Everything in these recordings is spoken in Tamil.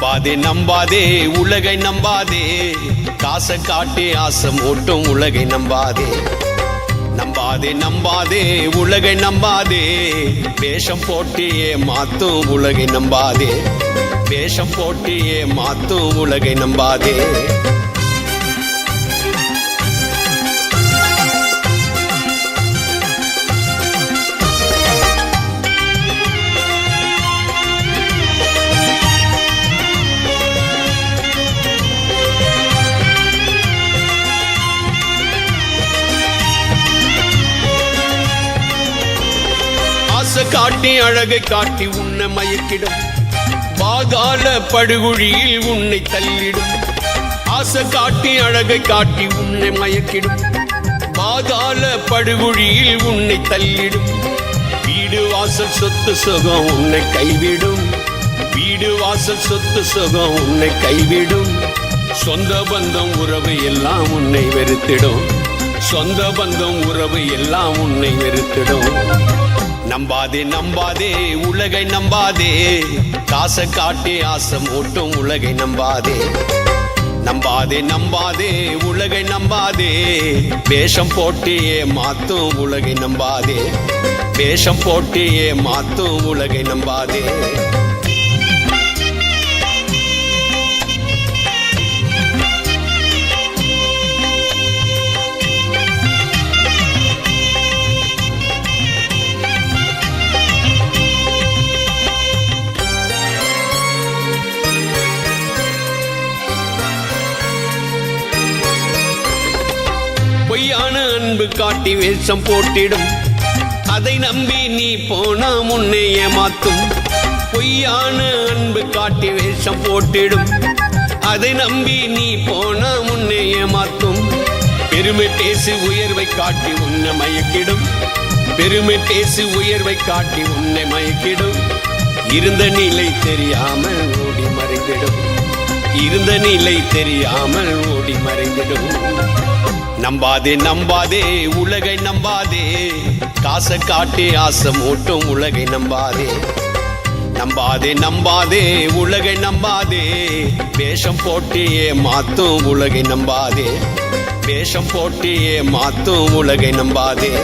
நம்பாதே நம்பாதே உலகை நம்பாதே, காசை காட்டி ஆசை மூட்டும் உலகை நம்பாதே. நம்பாதே நம்பாதே உலகை நம்பாதே, வேஷம் போட்டியே மாத்தும் உலகை நம்பாதே. வேஷம் போட்டியே மாத்தும் உலகை நம்பாதே. காட்டி அழகை காட்டி உன்னை மயக்கிடும், பாதாள படுகுழியில் உன்னை தள்ளிடும். ஆசை காட்டி அழகை காட்டி உன்னை மயக்கிடும், பாதாள படுகுழியில் உன்னை தள்ளிடும். வீடு வாசல் சொத்து சுகம் உன்னை கைவிடும், வீடு வாசல் சொத்து சுகம் உன்னை கைவிடும். சொந்த பந்தம் உறவு எல்லாம் உன்னை வெறுத்திடும், சொந்த பந்தம் உறவு எல்லாம் உன்னை வெறுத்திடும். நம்பாதே நம்பாதே உலகை நம்பாதே, காசை காட்டி ஆசை மூட்டும் உலகை நம்பாதே. நம்பாதே நம்பாதே உலகை நம்பாதே, வேஷம் போட்டியே மாத்தும் உலகை நம்பாதே. வேஷம் போட்டியே மாத்தும் உலகை நம்பாதே. பொய்யான அன்பு காட்டி வேஷம் போட்டிடும், அதை நம்பி நீ போனா முன்னே ஏமாத்தும். பொய்யான அன்பு காட்டி வேஷம் போட்டிடும், அதை நம்பி நீ போனா முன்னே ஏமாத்தும். பெருமை பேசி உயர்வை காட்டி உன்னை மயக்கிடும், பெருமை பேசி உயர்வை காட்டி உன்னை மயக்கிடும். இருந்த நிலை தெரியாமல் ஓடி மறைந்திடும், இருந்த நிலை தெரியாமல் ஓடி மறைந்திடும். நம்பாதே நம்பாதே உலகை நம்பாதே, காசை காட்டி ஆசை மூட்டும் உலகை நம்பாதே. நம்பாதே நம்பாதே உலகை நம்பாதே, வேஷம் போட்டியே மாத்தும் உலகை நம்பாதே. வேஷம் போட்டியே மாத்தும் உலகை நம்பாதே.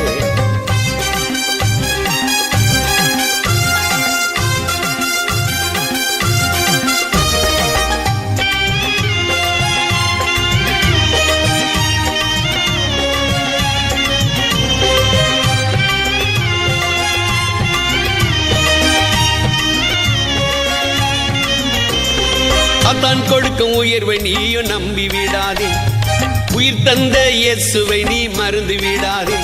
தான் கொடுக்கும் உயர்வை நீயும் நம்பி விடாதே, உயிர் தந்த இயேசுவை நீ மறந்து விடாதே.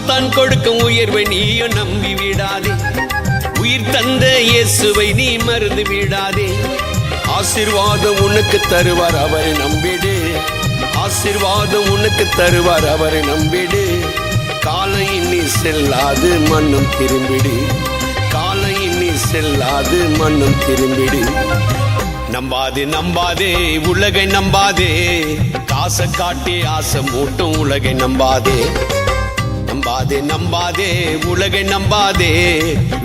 தான் கொடுக்கும் உயர்வை நீயும் நம்பி விடாதே, உயிர் தந்த இயேசுவை நீ மறந்து விடாதே. ஆசீர்வாதம் உனக்கு தருவார் அவரை நம்பிடு, ஆசீர்வாதம் உனக்கு தருவார் அவரை நம்பிடு. காலம் இன்னி செல்லாது மண்ணும் திரும்பிடு, காலம் இன்னி செல்லாது மண்ணும் திரும்பிடு. நம்பாதே நம்பாதே உலகை நம்பாதே, காசை காட்டி ஆசை மூட்டும் உலகை நம்பாதே. நம்பாதே நம்பாதே உலகை நம்பாதே,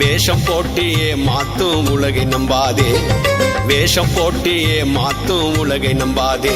வேஷம் போட்டியே மாத்தும் உலகை நம்பாதே. வேஷம் போட்டியே மாத்தும் உலகை நம்பாதே.